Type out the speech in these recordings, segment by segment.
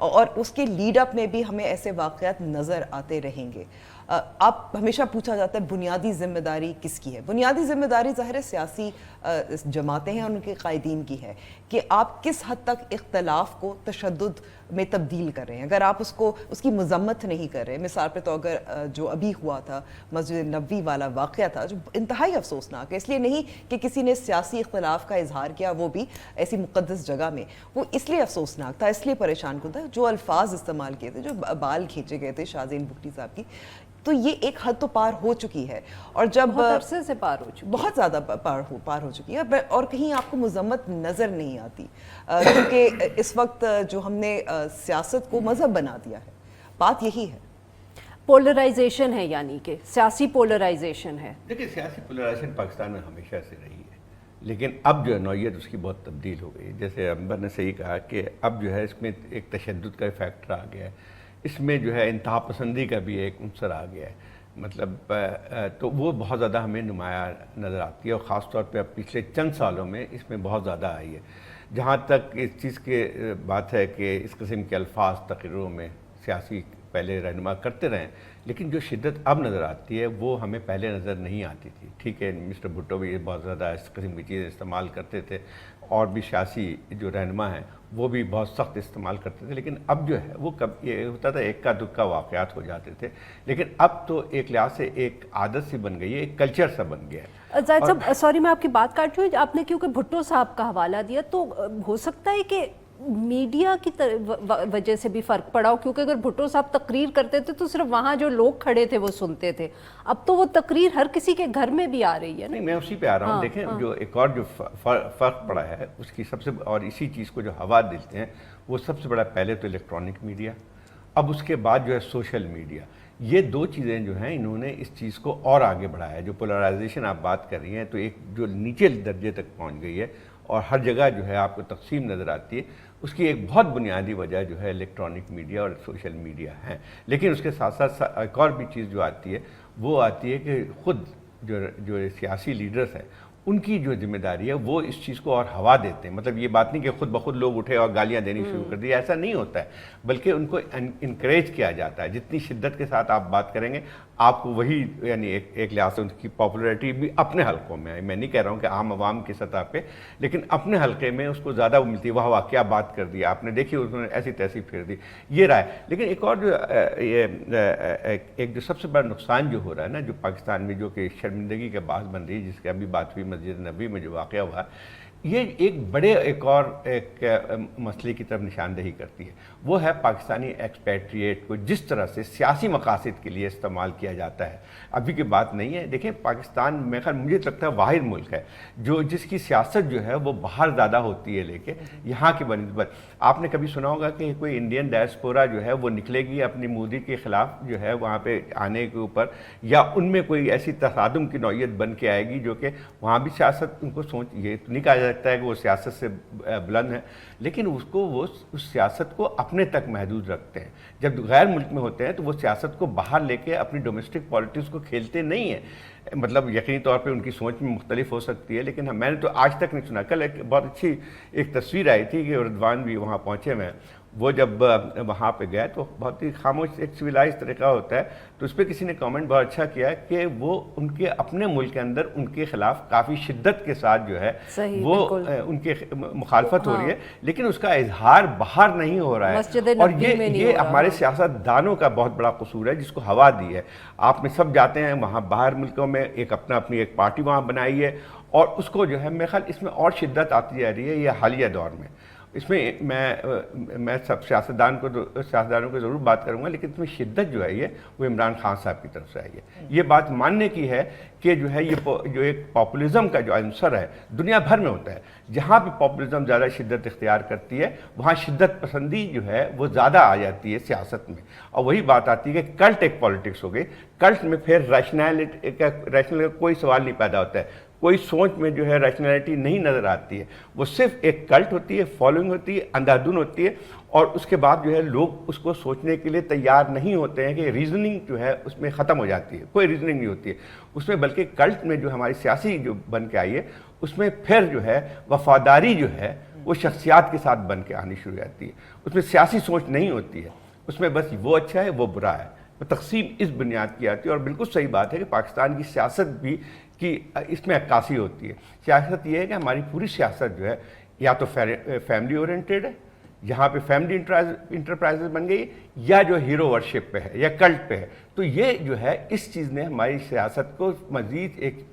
اور اس کے لیڈ اپ میں بھی ہمیں ایسے واقعات نظر آتے رہیں گے. آپ ہمیشہ پوچھا جاتا ہے بنیادی ذمہ داری کس کی ہے. بنیادی ذمہ داری ظاہر سیاسی جماعتیں ہیں اور ان کے قائدین کی ہے کہ آپ کس حد تک اختلاف کو تشدد میں تبدیل کر رہے ہیں. اگر آپ اس کی مذمت نہیں کر رہے, مثال پہ تو اگر جو ابھی ہوا تھا مسجد نبوی والا واقعہ تھا جو انتہائی افسوسناک ہے, اس لیے نہیں کہ کسی نے سیاسی اختلاف کا اظہار کیا, وہ بھی ایسی مقدس جگہ میں, وہ اس لیے افسوسناک تھا, اس لیے پریشان کن تھا, جو الفاظ استعمال کیے تھے, جو بال کھینچے گئے تھے شاہزین بگٹی صاحب کی, تو یہ ایک حد تو پار ہو چکی ہے. اور جب بہت عرصے سے پار ہو چکی, بہت زیادہ پار ہو چکی ہے, اور کہیں آپ کو مذمت نظر نہیں آتی, کیونکہ اس وقت جو ہم نے سیاست کو مذہب بنا دیا ہے, بات یہی ہے. پولرائزیشن ہے, یعنی کہ سیاسی پولرائزیشن ہے. دیکھیں سیاسی پولرائزیشن پاکستان میں ہمیشہ سے رہی ہے, لیکن اب جو ہے نوعیت اس کی بہت تبدیل ہو گئی. جیسے انبر نے صحیح کہا کہ اب جو ہے اس میں ایک تشدد کا فیکٹر آ گیا ہے, اس میں جو ہے انتہا پسندی کا بھی ایک عنصر آ گیا ہے. مطلب تو وہ بہت زیادہ ہمیں نمایاں نظر آتی ہے, اور خاص طور پہ اب پچھلے چند سالوں میں اس میں بہت زیادہ آئی ہے. جہاں تک اس چیز کی بات ہے کہ اس قسم کے الفاظ تقریروں میں سیاسی پہلے رہنما کرتے رہیں, لیکن جو شدت اب نظر آتی ہے وہ ہمیں پہلے نظر نہیں آتی تھی. ٹھیک ہے, مسٹر بھٹو بھی بہت زیادہ اس قسم کی چیزیں استعمال کرتے تھے, اور بھی سیاسی جو رہنما ہیں وہ بھی بہت سخت استعمال کرتے تھے, لیکن اب جو ہے وہ کب یہ ہوتا تھا ایک کا دکھ کا واقعات ہو جاتے تھے, لیکن اب تو ایک لحاظ سے ایک عادت سی بن گئی ہے, ایک کلچر سا بن گیا ہے. زاہد صاحب سوری میں آپ کی بات کاٹ رہی ہوں, آپ نے کیونکہ بھٹو صاحب کا حوالہ دیا, تو ہو سکتا ہے کہ میڈیا کی وجہ سے بھی فرق پڑا ہو, کیونکہ اگر بھٹو صاحب تقریر کرتے تھے تو صرف وہاں جو لوگ کھڑے تھے وہ سنتے تھے, اب تو وہ تقریر ہر کسی کے گھر میں بھی آ رہی ہے. نہیں, میں اسی پہ آ رہا ہوں. دیکھیں جو ایک اور جو فرق پڑا ہے اس کی سب سے, اور اسی چیز کو جو ہوا دیتے ہیں وہ سب سے بڑا پہلے تو الیکٹرانک میڈیا, اب اس کے بعد جو ہے سوشل میڈیا. یہ دو چیزیں جو ہیں انہوں نے اس چیز کو اور آگے بڑھایا ہے. جو پولرائزیشن آپ بات کر رہی ہیں تو ایک جو نیچے درجے تک پہنچ گئی ہے اور ہر جگہ جو ہے آپ کو تقسیم نظر آتی ہے, اس کی ایک بہت بنیادی وجہ جو ہے الیکٹرانک میڈیا اور سوشل میڈیا ہیں. لیکن اس کے ساتھ ساتھ ایک اور بھی چیز جو آتی ہے وہ آتی ہے کہ خود جو سیاسی لیڈرز ہیں ان کی جو ذمہ داری ہے وہ اس چیز کو اور ہوا دیتے ہیں. مطلب یہ بات نہیں کہ خود بخود لوگ اٹھے اور گالیاں دینی شروع کر دی, ایسا نہیں ہوتا ہے, بلکہ ان کو انکریج کیا جاتا ہے. جتنی شدت کے ساتھ آپ بات کریں گے آپ کو وہی, یعنی ایک لحاظ سے ان کی پاپولیرٹی بھی اپنے حلقوں میں, میں نہیں کہہ رہا ہوں کہ عام عوام کی سطح پہ, لیکن اپنے حلقے میں اس کو زیادہ ملتی ہے. واہ کیا بات کر دی آپ نے, دیکھی اس نے ایسی تیسی پھیر دی, یہ رہا ہے. لیکن ایک اور جو ایک جو سب سے بڑا نقصان جو ہو رہا ہے نا, جو پاکستان میں جو کہ شرمندگی کے باعث بن رہی ہے, جس کی ابھی بات ہوئی مسجد نبوی میں جو واقعہ ہوا, یہ ایک بڑے ایک اور ایک مسئلے کی طرف نشاندہی کرتی ہے. وہ ہے پاکستانی ایکسپیٹریٹ کو جس طرح سے سیاسی مقاصد کے لیے استعمال کیا جاتا ہے. ابھی کی بات نہیں ہے. دیکھیں پاکستان میں خیر مجھے لگتا ہے واحد ملک ہے جس کی سیاست جو ہے وہ باہر زیادہ ہوتی ہے, لے کے یہاں کی بنسبت. آپ نے کبھی سنا ہوگا کہ کوئی انڈین ڈائسپورا جو ہے وہ نکلے گی اپنی مودی کے خلاف جو ہے وہاں پہ آنے کے اوپر, یا ان میں کوئی ایسی تصادم کی نوعیت بن کے آئے گی جو کہ وہاں بھی سیاست ان کو سوچ, یہ تو نہیں کہا جاتا ہے کہ وہ سیاست سے بلند ہے, لیکن وہ اس سیاست کو اپنے تک محدود رکھتے ہیں. جب غیر ملک میں ہوتے ہیں تو وہ سیاست کو باہر لے کے اپنی ڈومیسٹک پالیٹکس کو کھیلتے نہیں ہیں. مطلب یقینی طور پہ ان کی سوچ میں مختلف ہو سکتی ہے, لیکن میں نے تو آج تک نہیں سنا. کل ایک بہت اچھی ایک تصویر آئی تھی کہ رضوان بھی وہاں پہنچے ہوئے ہیں, وہ جب وہاں پہ گئے تو بہت ہی خاموش ایک سویلائز طریقہ ہوتا ہے, تو اس پہ کسی نے کامنٹ بہت اچھا کیا کہ وہ ان کے اپنے ملک کے اندر ان کے خلاف کافی شدت کے ساتھ جو ہے وہ ان کے مخالفت ہو رہی ہے, لیکن اس کا اظہار باہر نہیں ہو رہا ہے. اور یہ ہمارے سیاست دانوں کا بہت بڑا قصور ہے جس کو ہوا دی ہے. آپ میں سب جاتے ہیں وہاں باہر ملکوں میں, ایک اپنی ایک پارٹی وہاں بنائی ہے, اور اس کو جو ہے میرے خیال اس میں اور شدت آتی جا رہی ہے یہ حالیہ دور میں. اس میں میں سب سیاستدانوں کو ضرور بات کروں گا, لیکن اس میں شدت جو ہے یہ وہ عمران خان صاحب کی طرف سے آئی ہے. یہ بات ماننے کی ہے کہ جو ہے یہ جو ایک پاپولزم کا جو عنصر ہے دنیا بھر میں ہوتا ہے, جہاں بھی پاپولزم زیادہ شدت اختیار کرتی ہے وہاں شدت پسندی جو ہے وہ زیادہ آ جاتی ہے سیاست میں. اور وہی بات آتی ہے کہ کلٹ ایک پالیٹکس ہو گئی. کلٹ میں پھر ریشنل کا کوئی سوال نہیں پیدا ہوتا ہے, کوئی سوچ میں جو ہے ریشنلٹی نہیں نظر آتی ہے, وہ صرف ایک کلٹ ہوتی ہے, فالوئنگ ہوتی ہے, اندھادھن ہوتی ہے, اور اس کے بعد جو ہے لوگ اس کو سوچنے کے لیے تیار نہیں ہوتے ہیں کہ ریزننگ جو ہے اس میں ختم ہو جاتی ہے, کوئی ریزننگ نہیں ہوتی ہے اس میں, بلکہ کلٹ میں جو ہماری سیاسی جو بن کے آئی ہے اس میں پھر جو ہے وفاداری جو ہے وہ شخصیات کے ساتھ بن کے آنی شروع ہو جاتی ہے. اس میں سیاسی سوچ نہیں ہوتی ہے, اس میں بس وہ اچھا ہے وہ برا ہے. تقسیم اس بنیاد کی آتی ہے, اور بالکل صحیح بات ہے کہ پاکستان کی سیاست بھی کی اس میں عکاسی ہوتی ہے. سیاست یہ ہے کہ ہماری پوری سیاست جو ہے یا تو فیملی اورینٹیڈ ہے, جہاں پہ فیملی انٹرپرائزز بن گئی, یا جو ہیرو ورشپ پہ ہے یا کلٹ پہ ہے. تو یہ جو ہے اس چیز نے ہماری سیاست کو مزید ایک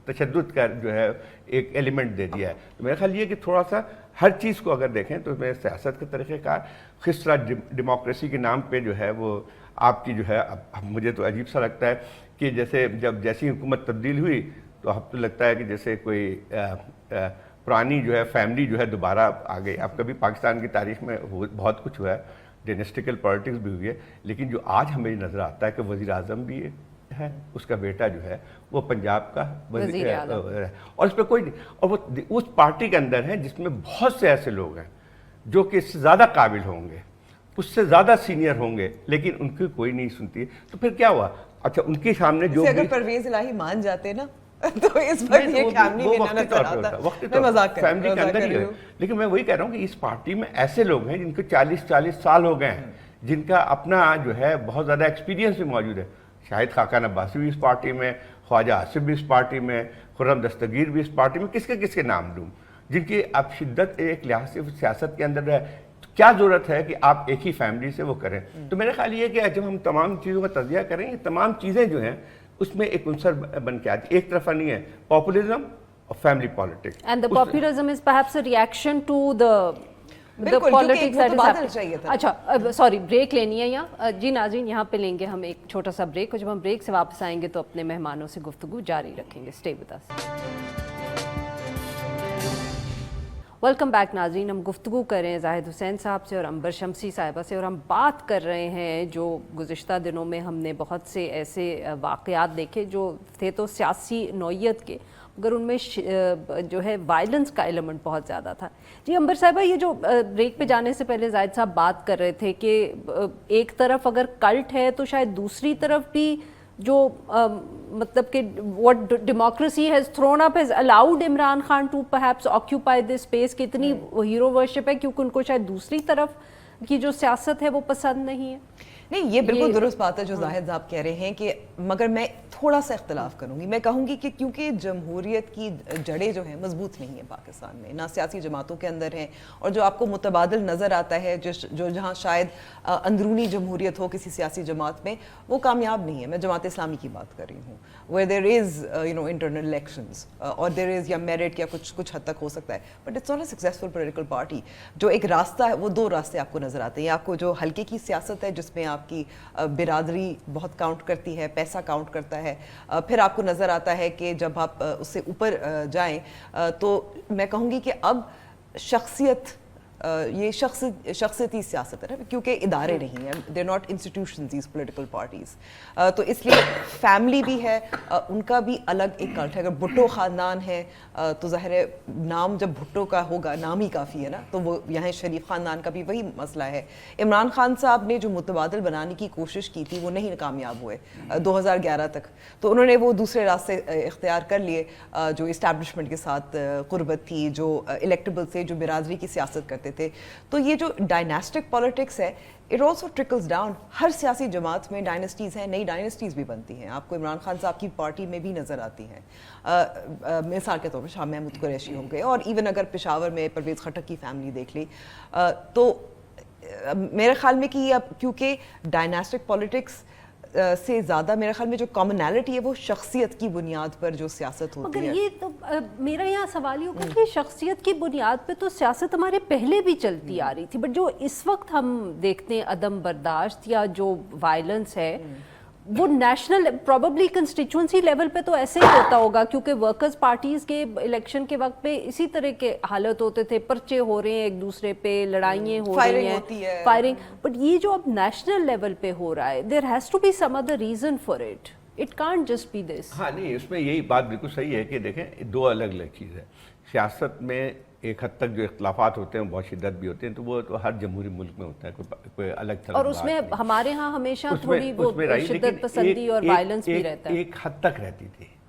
تشدد کا جو ہے ایک ایلیمنٹ دے دیا ہے. تو میرا خیال یہ کہ تھوڑا سا ہر چیز کو اگر دیکھیں تو میں سیاست کا طریقہ کار کس طرح ڈیموکریسی کے نام پہ جو ہے وہ آپ کی جو ہے, اب مجھے تو عجیب سا لگتا ہے کہ جیسے جیسی حکومت تبدیل ہوئی تو اب تو لگتا ہے کہ جیسے کوئی پرانی جو ہے فیملی جو ہے دوبارہ آ گئی. اب کبھی پاکستان کی تاریخ میں بہت کچھ ہوا ہے, ڈینسٹیکل پالیٹکس بھی ہوئی ہے, لیکن جو آج ہمیں نظر آتا ہے کہ وزیر اعظم بھی ہے, اس کا بیٹا جو ہے وہ پنجاب کا وزیر اور اس پہ کوئی نہیں, اور وہ اس پارٹی کے اندر ہیں جس میں بہت سے ایسے لوگ ہیں جو کہ اس سے زیادہ قابل ہوں گے, اس سے زیادہ سینئر ہوں گے, لیکن ان کی کوئی نہیں سنتی. تو پھر کیا ہوا؟ اچھا ان کے سامنے جو اگر پرویز الہی مان جاتے نا تو اس وقت یہ فیملی میں نہ نظر آتا. میں مذاق کر فیملی کے اندر ہی ہے, لیکن میں وہی کہہ رہا ہوں کہ اس پارٹی میں ایسے لوگ ہیں جن کے 40 سال ہو گئے ہیں, جن کا اپنا جو ہے بہت زیادہ ایکسپیرینس بھی موجود ہے. شاہد خاقان عباسی بھی اس پارٹی میں, خواجہ آصف بھی اس پارٹی میں, خرم دستگیر بھی اس پارٹی میں, کس کے نام لوں, جن کی اب شدت ایک لحاظ سے سیاست کے اندر ہے. کیا ضرورت ہے کہ آپ ایک ہی فیملی سے وہ کریں؟ تو میرا خیال یہ ہے کہ جب ہم تمام چیزوں کا تجزیہ کریں, یہ تمام چیزیں جو ہیں اس میں ایک عنصر بن کے آتی ہے, ایک طرفہ نہیں ہے پاپولزم اور family politics. And the populism is perhaps a reaction to the politics that is happening. اچھا سوری, بریک لینی ہے یہاں جی ناظرین, یہاں پہ لیں گے ہم ایک چھوٹا سا بریک, اور جب ہم بریک سے واپس آئیں گے تو اپنے مہمانوں سے گفتگو جاری رکھیں گے. Stay with us. Welcome back ناظرین, ہم گفتگو کر رہے ہیں زاہد حسین صاحب سے اور عنبر شمسی صاحبہ سے, اور ہم بات کر رہے ہیں جو گزشتہ دنوں میں ہم نے بہت سے ایسے واقعات دیکھے جو تھے تو سیاسی نوعیت کے, مگر ان میں جو ہے وائلنس کا ایلیمنٹ بہت زیادہ تھا. جی عنبر صاحبہ, یہ جو بریک پہ جانے سے پہلے زاہد صاحب بات کر رہے تھے کہ ایک طرف اگر کلٹ ہے تو شاید دوسری طرف بھی جو مطلب کہ what democracy has thrown up has allowed Imran Khan to perhaps occupy this space, کہ اتنی ہیرو ورشپ ہے کیونکہ ان کو شاید دوسری طرف کی جو سیاست ہے وہ پسند نہیں ہے. نہیں, یہ بالکل درست بات ہے جو زاہد صاحب کہہ رہے ہیں کہ, مگر میں تھوڑا سا اختلاف کروں گی. میں کہوں گی کہ کیونکہ جمہوریت کی جڑیں جو ہیں مضبوط نہیں ہیں پاکستان میں, نہ سیاسی جماعتوں کے اندر ہیں, اور جو آپ کو متبادل نظر آتا ہے جو جہاں شاید اندرونی جمہوریت ہو کسی سیاسی جماعت میں, وہ کامیاب نہیں ہے. میں جماعت اسلامی کی بات کر رہی ہوں, where there is internal elections اور there is یا میرٹ یا کچھ حد تک ہو سکتا ہے, but it's not a successful political party. جو ایک راستہ ہے, وہ دو راستے آپ کو نظر آتے ہیں. آپ کو جو ہلکے کی سیاست ہے جس میں آپ کی برادری بہت کاؤنٹ کرتی ہے, پیسہ کاؤنٹ کرتا ہے, پھر آپ کو نظر آتا ہے کہ جب آپ اس سے اوپر جائیں تو میں کہوں گی کہ اب شخصیت, یہ شخصیتی سیاست ہے, کیونکہ ادارے نہیں ہیں, they're not institutions these political parties. تو اس لیے فیملی بھی ہے, ان کا بھی الگ ایک کلٹ ہے. اگر بھٹو خاندان ہے تو ظاہر ہے نام جب بھٹو کا ہوگا, نام ہی کافی ہے نا, تو وہ یہاں شریف خاندان کا بھی وہی مسئلہ ہے. عمران خان صاحب نے جو متبادل بنانے کی کوشش کی تھی وہ نہیں کامیاب ہوئے 2011 تک, تو انہوں نے وہ دوسرے راستے اختیار کر لیے جو اسٹیبلشمنٹ کے ساتھ قربت تھی, جو الیکٹیبل سے, جو برادری کی سیاست کرتے تھے. تو یہ جو ڈائناسٹک پالیٹکس ہے, اٹ آلسو ٹرکلز ڈاؤن. ہر سیاسی جماعت میں ڈائناسٹیز ہیں, نئی ڈائناسٹیز بھی بنتی ہیں. آپ کو عمران خان صاحب کی پارٹی میں بھی نظر آتی ہیں. مثال کے طور پر شاہ محمود قریشی ہوں گے, اور ایون اگر پشاور میں پرویز خٹک کی فیملی دیکھ لی, تو میرے خیال میں کہ یہ اب کیونکہ ڈائناسٹک پالیٹکس سے زیادہ میرے خیال میں جو کامنالٹی ہے وہ شخصیت کی بنیاد پر جو سیاست ہوتی ہے. مگر یہ تو میرا یہاں سوال یہ ہوگا کہ شخصیت کی بنیاد پہ تو سیاست ہمارے پہلے بھی چلتی آ رہی تھی, بٹ جو اس وقت ہم دیکھتے ہیں عدم برداشت یا جو وائلنس ہے وہ نیشنل پروبیبلی کنسٹیچوئنسی لیول پہ تو ایسے ہی ہوتا ہوگا, کیونکہ ورکرز پارٹیز کے الیکشن کے وقت پہ اسی طرح کے حالت ہوتے تھے, پرچے ہو رہے ہیں ایک دوسرے پہ, لڑائیاں ہو رہی ہیں, فائرنگ. بٹ یہ جو اب نیشنل لیول پہ ہو رہا ہے, there has to be some other reason for it, it can't just be this. ہاں نہیں, اس میں یہی بات بالکل صحیح ہے کہ دیکھیں دو الگ الگ چیز ہے. سیاست میں ایک حد تک جو اختلافات ہوتے ہیں بہت شدت بھی ہوتے ہیں, تو وہ تو ہر جمہوری ملک میں ہوتا ہے, کوئی الگ طرح. اور اس میں ہمارے ہاں ہمیشہ تھوڑی وہ شدت پسندی اور وائلنس بھی رہتا ہے. ایک حد تک رہتی تھی,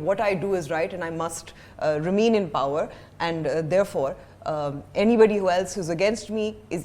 what I do is right and I must remain in power and therefore anybody who else who's against me is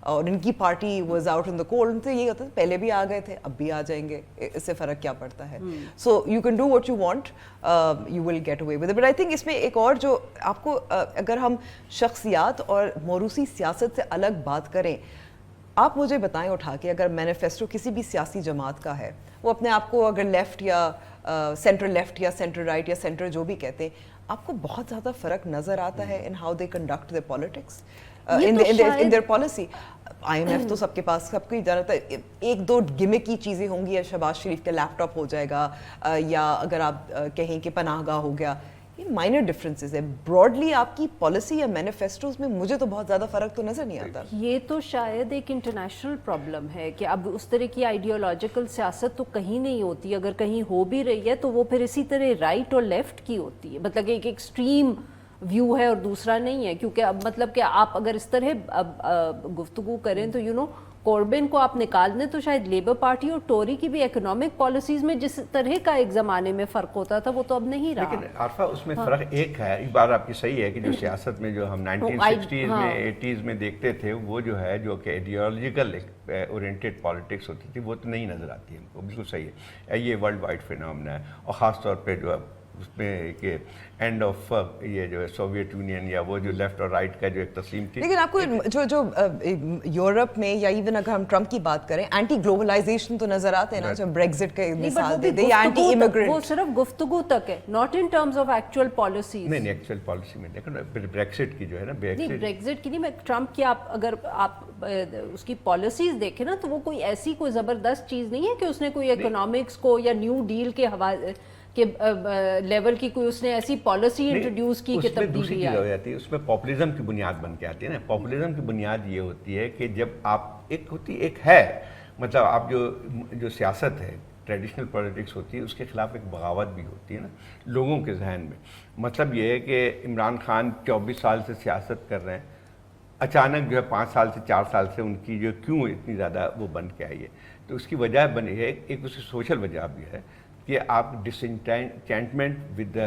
اور ان کی party was out in the cold, ان سے یہ ہوتا ہے پہلے بھی آ گئے تھے اب بھی آ جائیں گے, اس سے فرق کیا پڑتا ہے. So you can do what you want, you will get away with it. But I think اس میں ایک اور جو آپ کو اگر ہم شخصیات اور موروثی سیاست سے الگ بات کریں, آپ مجھے بتائیں اٹھا کے اگر مینیفیسٹو کسی بھی سیاسی جماعت کا ہے, وہ اپنے آپ کو اگر لیفٹ یا سینٹر لیفٹ یا سینٹر رائٹ یا سینٹر جو بھی کہتے ہیں, آپ کو بہت زیادہ فرق نظر آتا ہے in how they conduct their politics in their policy. IMF تو سب کے پاس سب کو ہی جانا تھا, ایک دو گمک کی چیزیں ہوں گی, یا شہباز شریف کا لیپ ٹاپ ہو جائے گا, یا اگر آپ کہیں کہ پناہ گاہ ہو گیا, یہ مائنر ڈفرینسز ہے. براڈلی آپ کی پالیسی یا مینیفیسٹوز میں مجھے تو بہت زیادہ فرق تو نظر نہیں آتا. یہ تو شاید ایک انٹرنیشنل پرابلم ہے کہ اب اس طرح کی آئیڈیالوجیکل سیاست تو کہیں نہیں ہوتی, اگر کہیں ہو بھی رہی ہے تو وہ پھر اسی طرح رائٹ اور لیفٹ کی ہوتی ہے, مطلب کہ ایک ایکسٹریم ویو ہے اور دوسرا نہیں ہے. کیونکہ اب مطلب کہ آپ اگر اس طرح گفتگو کریں تو کوربن کو آپ نکال دیں تو شاید لیبر پارٹی اور ٹوری کی بھی اکنامک پالیسیز میں جس طرح کا ایک زمانے میں فرق ہوتا تھا وہ تو اب نہیں رہا. لیکن عارفہ اس میں فرق ایک ہے, ایک بات آپ کی صحیح ہے کہ جو سیاست میں جو ہم 1960s میں 80s میں دیکھتے تھے, وہ جو ہے جو کہ ایڈیالوجیکل اورینٹیڈ پالیٹکس ہوتی تھی, وہ تو نہیں نظر آتی ہے. وہ بالکل صحیح ہے, یہ ورلڈ وائڈ فینومنا ہے, اور خاص طور پہ جو اس میں کہ اینڈ آف یہ جو ہے سوویت یونین یا وہ جو لیفٹ اور رائٹ کا جو ایک تقسیم تھی. لیکن آپ کو جو یورپ میں یا ایون اگر ہم ٹرمپ کی بات کریں, اینٹی گلوبلائزیشن تو نظر آتے ہیں نا, جو بریگزٹ کا مثال دے دے, یا اینٹی ایمیگرینٹ, وہ صرف گفتگو تک ہے, not in terms of actual policies. نہیں ایکچوئل پالیسی میں دیکھو بریگزٹ کی جو ہے نا, بریگزٹ کی نہیں, میں ٹرمپ کی اگر آپ اس کی پالیسیز دیکھیں نا تو وہ کوئی ایسی کوئی زبردست چیز نہیں ہے کہ اس نے کوئی اکنامکس کو یا نیو ڈیل کے حوالے کہ لیول کی کوئی اس نے ایسی پالیسی انٹروڈیوس کی کہ تبدیلی ہو جاتی ہے. اس میں پاپولزم کی بنیاد بن کے آتی ہے نا. پاپولزم کی بنیاد یہ ہوتی ہے کہ جب آپ ایک ہے مطلب آپ جو سیاست ہے ٹریڈیشنل پولیٹکس ہوتی ہے, اس کے خلاف ایک بغاوت بھی ہوتی ہے نا لوگوں کے ذہن میں. مطلب یہ ہے کہ عمران خان 24 سال سے سیاست کر رہے ہیں, اچانک جو ہے 5 سال سے 4 سال سے ان کی جو کیوں اتنی زیادہ وہ بن کے آئی ہے, تو اس کی وجہ بنی ہے ایک اس کی سوشل وجہ بھی ہے کہ آپ disenchantment with the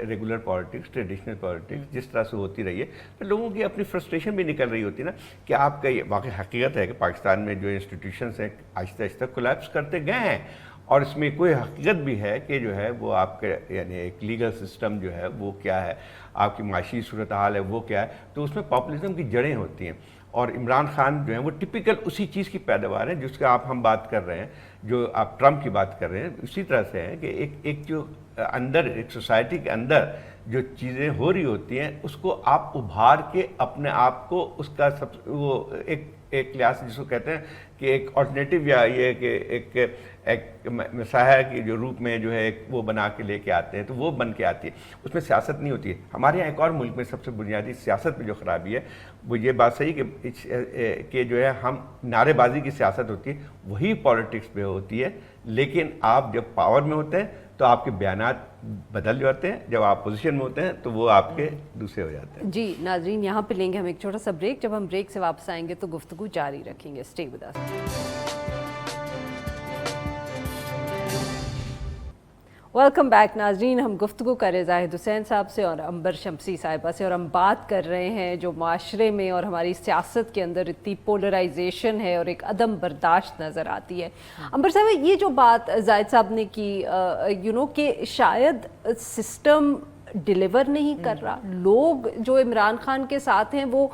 regular politics, traditional politics جس طرح سے ہوتی رہی ہے, تو لوگوں کی اپنی فرسٹریشن بھی نکل رہی ہوتی ہے نا. کہ آپ کا یہ واقعی حقیقت ہے کہ پاکستان میں جو انسٹیٹیوشنس ہیں آہستہ آہستہ کولیپس کرتے گئے ہیں, اور اس میں کوئی حقیقت بھی ہے کہ جو ہے وہ آپ کے یعنی ایک لیگل سسٹم جو ہے وہ کیا ہے, آپ کی معاشی صورتحال ہے وہ کیا ہے, تو اس میں پاپولزم کی جڑیں ہوتی ہیں. اور عمران خان جو ہیں وہ ٹپیکل اسی چیز کی پیداوار ہیں جس کا ہم بات کر رہے ہیں, جو آپ ٹرمپ کی بات کر رہے ہیں. اسی طرح سے ہے کہ ایک جو اندر ایک سوسائٹی کے اندر جو چیزیں ہو رہی ہوتی ہیں اس کو آپ ابھار کے اپنے آپ کو اس کا وہ ایک لحاظ سے جس کو کہتے ہیں کہ ایک آلٹرنیٹیو یا یہ کہ ایک مسیح کے جو روپ میں جو ہے ایک وہ بنا کے لے کے آتے ہیں, تو وہ بن کے آتی ہے. اس میں سیاست نہیں ہوتی ہے. ہمارے یہاں ایک اور ملک میں سب سے بنیادی سیاست میں جو خرابی ہے وہ یہ بات صحیح کہ جو ہے ہم نعرے بازی کی سیاست ہوتی ہے وہی پالیٹکس میں ہوتی ہے, لیکن آپ جب پاور میں ہوتے ہیں تو آپ کے بیانات بدل جاتے ہیں, جب آپ پوزیشن میں ہوتے ہیں تو وہ آپ کے دوسرے ہو جاتے ہیں. جی ناظرین, یہاں پہ لیں گے ہم ایک چھوٹا سا بریک. جب ہم بریک سے واپس آئیں گے تو گفتگو جاری رکھیں گے. Stay with us. Welcome back ناظرین, ہم گفتگو کر رہے زاہد حسین صاحب سے اور عنبر شمسی صاحبہ سے, اور ہم بات کر رہے ہیں جو معاشرے میں اور ہماری سیاست کے اندر اتنی پولرائزیشن ہے اور ایک عدم برداشت نظر آتی ہے. عنبر صاحب, یہ جو بات زاہد صاحب نے کی کہ شاید سسٹم ڈیلیور نہیں کر رہا, لوگ جو عمران خان کے ساتھ ہیں وہ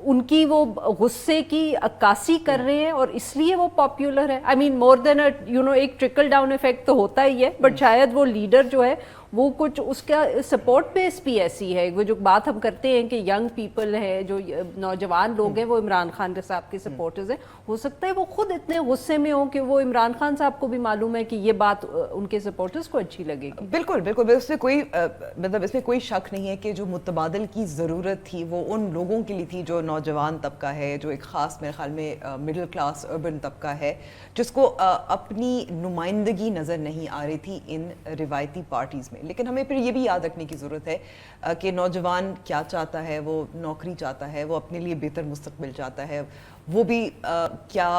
ان کی وہ غصے کی عکاسی کر رہے ہیں اور اس لیے وہ پاپولر ہے. آئی مین مور دین ایک ٹرکل ڈاؤن افیکٹ تو ہوتا ہی ہے, بٹ شاید وہ لیڈر جو ہے وہ کچھ اس کا سپورٹ بیس بھی ایسی ہے. وہ جو بات ہم کرتے ہیں کہ ینگ پیپل ہے, جو نوجوان لوگ ہیں وہ عمران خان صاحب کے سپورٹرز ہیں, ہو سکتا ہے وہ خود اتنے غصے میں ہوں کہ وہ عمران خان صاحب کو بھی معلوم ہے کہ یہ بات ان کے سپورٹرز کو اچھی لگے گی. بالکل بالکل, اس میں کوئی مطلب اس میں کوئی شک نہیں ہے کہ جو متبادل کی ضرورت تھی وہ ان لوگوں کے لیے تھی جو نوجوان طبقہ ہے, جو ایک خاص میرے خیال میں مڈل کلاس اربن طبقہ ہے, جس کو اپنی نمائندگی نظر نہیں آ رہی تھی ان روایتی پارٹیز میں. لیکن ہمیں پھر یہ بھی یاد رکھنے کی ضرورت ہے کہ نوجوان کیا چاہتا ہے, وہ نوکری چاہتا ہے, وہ اپنے لیے بہتر مستقبل چاہتا ہے, وہ بھی کیا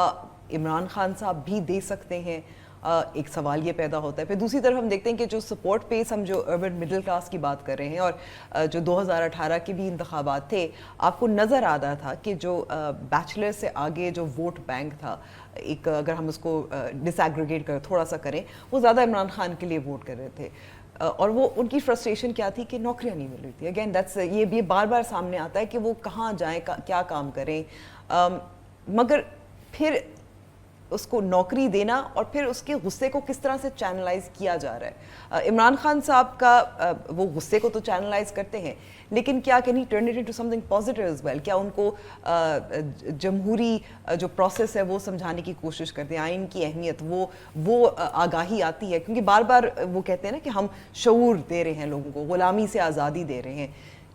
عمران خان صاحب بھی دے سکتے ہیں ایک سوال یہ پیدا ہوتا ہے. پھر دوسری طرف ہم دیکھتے ہیں کہ جو سپورٹ بیس ہم جو اربن مڈل کلاس کی بات کر رہے ہیں اور جو 2018 کے بھی انتخابات تھے, آپ کو نظر آ رہا تھا کہ جو بیچلر سے آگے جو ووٹ بینک تھا, ایک اگر ہم اس کو ڈس ایگریگیٹ کر تھوڑا سا کریں, وہ زیادہ عمران خان کے لیے ووٹ کر رہے تھے. اور وہ ان کی فرسٹریشن کیا تھی کہ نوکریاں نہیں مل رہی تھی. اگین دیٹس یہ بار بار سامنے آتا ہے کہ وہ کہاں جائیں, کیا کام کریں, مگر پھر اس کو نوکری دینا اور پھر اس کے غصے کو کس طرح سے چینلائز کیا جا رہا ہے. عمران خان صاحب کا وہ غصے کو تو چینلائز کرتے ہیں, لیکن کیا can he turn it into something positive as well. کیا ان کو جمہوری جو پروسیس ہے وہ سمجھانے کی کوشش کرتے ہیں, آئین کی اہمیت, وہ آگاہی آتی ہے, کیونکہ بار بار وہ کہتے ہیں نا کہ ہم شعور دے رہے ہیں لوگوں کو, غلامی سے آزادی دے رہے ہیں.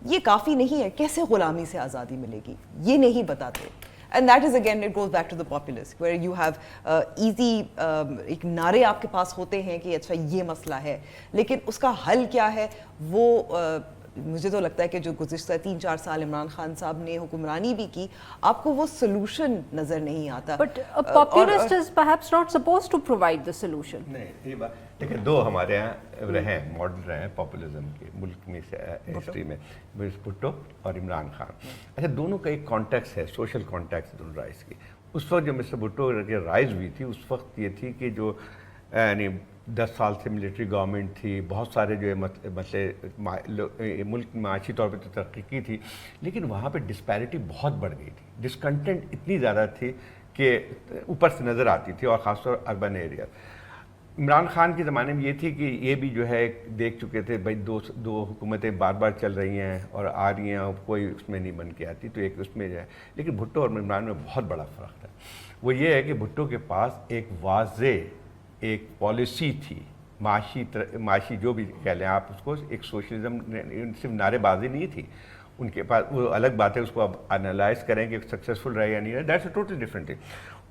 یہ کافی نہیں ہے. کیسے غلامی سے آزادی ملے گی یہ نہیں بتاتے. And that is again it goes back to the populist where you have easy ایک نعرے آپ کے پاس ہوتے ہیں کہ اچھا یہ مسئلہ ہے, لیکن اس کا حل کیا ہے وہ مجھے تو لگتا ہے کہ جو گزشتہ 3-4 سال عمران خان صاحب نے حکمرانی بھی کی, آپ کو وہ سلوشن نظر نہیں آتا. But a populist is perhaps not supposed to provide the solution. نہیں, یہ بات دیکھیں, دو ہمارے یہاں رہے ہیں ماڈل رہے ہیں پاپولزم کے ملک میں ہسٹری میں, بھٹو اور عمران خان. اچھا, دونوں کا ایک کانٹیکس ہے, سوشل کانٹیکس دونوں رائز کی. اس وقت جو مسٹر بھٹو کی رائز ہوئی تھی اس وقت یہ تھی کہ جو یعنی 10 سال سے ملٹری گورنمنٹ تھی, بہت سارے جو مسئلے ملک معاشی طور پہ تو ترقی کی تھی, لیکن وہاں پہ ڈسپیرٹی بہت بڑھ گئی تھی, ڈسکنٹینٹ اتنی زیادہ تھی کہ اوپر سے نظر آتی تھی, اور خاص طور اربن ایریا. عمران خان کے زمانے میں یہ تھی کہ یہ بھی جو ہے دیکھ چکے تھے بھائی دو حکومتیں بار بار چل رہی ہیں اور آ رہی ہیں اور کوئی اس میں نہیں بن کے آتی, تو ایک اس میں جو ہے. لیکن بھٹو اور عمران میں بہت بڑا فرق ہے. وہ یہ ہے کہ بھٹو کے پاس ایک واضح ایک پالیسی تھی, معاشی جو بھی کہہ لیں آپ اس کو, ایک سوشلزم صرف نعرے بازی نہیں تھی ان کے پاس. وہ الگ بات ہے, اس کو اب انالائز کریں کہ سکسیزفل رہے یا نہیں رہے, that's a totally different thing.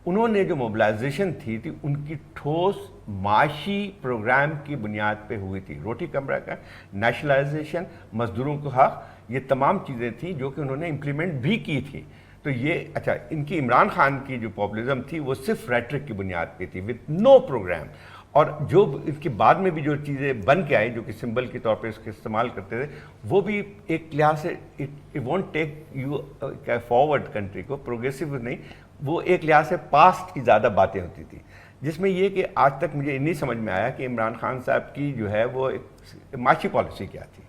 انہوں نے جو موبلائزیشن تھی ان کی ٹھوس معاشی پروگرام کی بنیاد پہ ہوئی تھی. روٹی کمرہ کا نیشنلائزیشن, مزدوروں کو حق, یہ تمام چیزیں تھیں جو کہ انہوں نے امپلیمنٹ بھی کی تھی. تو یہ اچھا, ان کی عمران خان کی جو پاپولزم تھی وہ صرف ریٹرک کی بنیاد پہ تھی, وتھ نو پروگرام. اور جو اس کے بعد میں بھی جو چیزیں بن کے آئی جو کہ سمبل کے طور پہ اس کے استعمال کرتے تھے, وہ بھی ایک لحاظ سے it won't take you forward country کو, پروگریسو نہیں, وہ ایک لحاظ سے پاسٹ کی زیادہ باتیں ہوتی تھی, جس میں یہ کہ آج تک مجھے نہیں سمجھ میں آیا کہ عمران خان صاحب کی جو ہے وہ ایک معاشی پالیسی کیا تھی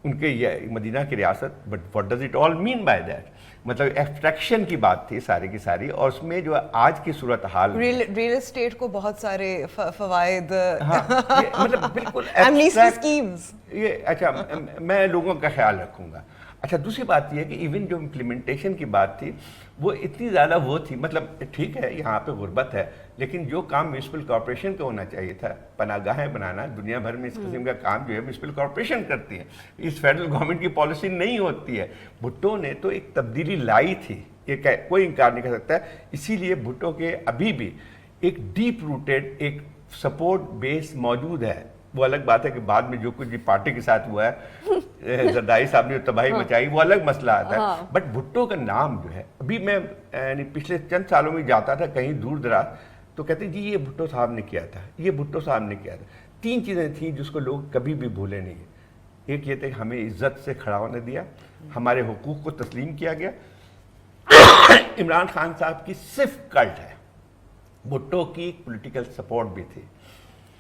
ان کے یہ مدینہ کی ریاست. But what does it all mean by that, مطلب ایبسٹریکشن کی بات تھی ساری کی ساری, اور اس میں جو آج کی صورتحال ریل اسٹیٹ کو بہت سارے فوائد, مطلب بالکل یہ. اچھا, میں لوگوں کا خیال رکھوں گا. اچھا, دوسری بات یہ ہے کہ ایون جو امپلیمنٹیشن کی بات تھی وہ اتنی زیادہ وہ تھی, مطلب ٹھیک ہے یہاں پہ غربت ہے, لیکن جو کام میونسپل کارپوریشن کا ہونا چاہیے تھا, پناہ گاہیں بنانا, دنیا بھر میں اس قسم کا کام جو ہے میونسپل کارپوریشن کرتی ہے, اس فیڈرل گورنمنٹ کی پالیسی نہیں ہوتی ہے. بھٹو نے تو ایک تبدیلی لائی تھی, یہ کوئی انکار نہیں کر سکتا ہے. اسی لیے بھٹو کے ابھی بھی ایک ڈیپ روٹیڈ ایک سپورٹ بیس موجود ہے. وہ الگ بات ہے کہ بعد میں جو کچھ پارٹی کے ساتھ ہوا ہے, زرداری صاحب نے تباہی مچائی, وہ الگ مسئلہ آتا ہے. بٹ بھٹو کا نام جو ہے, ابھی میں پچھلے چند سالوں میں جاتا تھا کہیں دور دراز, تو کہتے جی یہ بھٹو صاحب نے کیا تھا, یہ بھٹو صاحب نے کیا تھا. 3 چیزیں تھیں جس کو لوگ کبھی بھی بھولے نہیں. ایک یہ تھا کہ ہمیں عزت سے کھڑا ہونے دیا, ہمارے حقوق کو تسلیم کیا گیا. عمران خان صاحب کی صرف کلٹ ہے, بھٹو کی پولیٹیکل سپورٹ بھی تھی.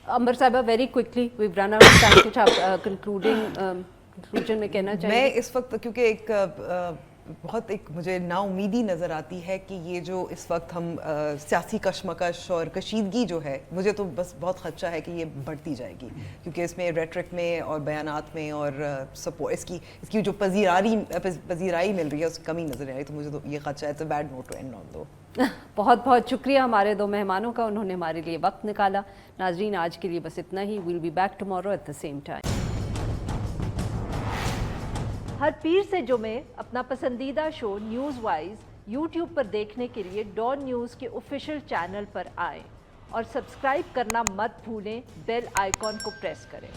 امبر صاحبہ, very quickly we've run out of time, کچھ آپ کنکلوژن میں کہنا چاہیے؟ میں اس وقت کیونکہ ایک بہت ایک مجھے نا امیدی نظر آتی ہے کہ یہ جو اس وقت ہم سیاسی کشمکش اور کشیدگی جو ہے, مجھے تو بس بہت خدشہ ہے کہ یہ بڑھتی جائے گی, کیونکہ اس میں ریٹرک میں اور بیانات میں اور سپورٹ اس کی جو پذیرائی مل رہی ہے اس کی کمی نظر آ رہی ہے. تو مجھے تو یہ خدشہ ہے, it's a bad note to end on though. بہت بہت شکریہ ہمارے 2 مہمانوں کا, انہوں نے ہمارے لیے وقت نکالا. ناظرین, آج کے لیے بس اتنا ہی. We'll be back tomorrow at the same time. ہر پیر سے جمعے اپنا پسندیدہ شو نیوز وائز یوٹیوب پر دیکھنے کے لیے ڈان نیوز کے آفیشیل چینل پر آئیں اور سبسکرائب کرنا مت بھولیں, بیل آئیکن کو پریس کریں.